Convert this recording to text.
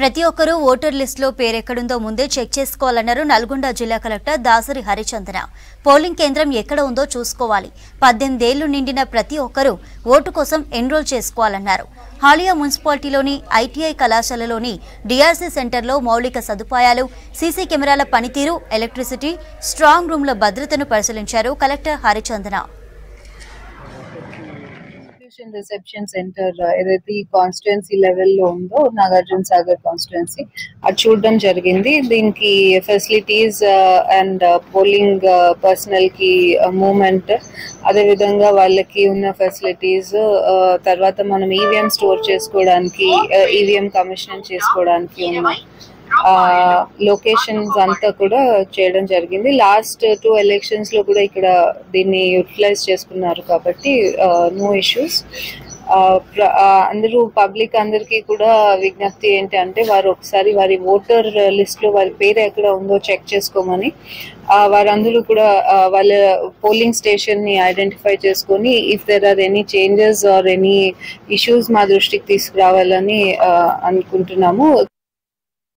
ప్రతి ఒక్కరూ ఓటర్ లిస్టులో పేరెక్కడుందో ముందే చెక్ చేసుకోవాలన్నారు నల్గొండ జిల్లా కలెక్టర్ దాసరి హరిచందన. పోలింగ్ కేంద్రం ఎక్కడ ఉందో చూసుకోవాలి. 18 ఏళ్లు నిండిన ప్రతి ఒక్కరూ ఓటు కోసం ఎన్రోల్ చేసుకోవాలన్నారు. హాలియా మున్సిపాలిటీలోని ఐటీఐ కళాశాలలోని డిఆర్సీ సెంటర్లో మౌలిక సదుపాయాలు, సీసీ కెమెరాల పనితీరు, ఎలక్ట్రిసిటీ, స్ట్రాంగ్ రూమ్ల భద్రతను పరిశీలించారు కలెక్టర్ హరిచందన. రిసెప్షన్ సెంటర్ ఏదైతే ఈ కాన్స్టిట్యుయెన్సీ లెవెల్లో ఉందో నాగార్జున సాగర్ కాన్స్టిట్యుయెన్సీ అది చూడడం జరిగింది. దీనికి ఫెసిలిటీస్ అండ్ పోలింగ్ పర్సనల్ కి మూవ్మెంట్, అదేవిధంగా వాళ్ళకి ఉన్న ఫెసిలిటీస్, తర్వాత మనం ఈవీఎం స్టోర్ చేసుకోవడానికి, ఈవీఎం కమిషన్ చేసుకోవడానికి ఉన్న లొకేషన్స్ అంతా కూడా చేయడం జరిగింది. లాస్ట్ 2 ఎలక్షన్స్ లో కూడా ఇక్కడ దీన్ని యూటిలైజ్ చేసుకున్నారు కాబట్టి నో ఇష్యూస్. అందరూ పబ్లిక్ అందరికీ కూడా విజ్ఞప్తి ఏంటి అంటే వారు ఒకసారి వారి ఓటర్ లిస్ట్ లో వారి పేరు ఎక్కడ ఉందో చెక్ చేసుకోమని, వారందరూ కూడా వాళ్ళ పోలింగ్ స్టేషన్ ని ఐడెంటిఫై చేసుకొని if there or any changes or any issues మా దృష్టికి తీసుకురావాలని అనుకుంటున్నాము.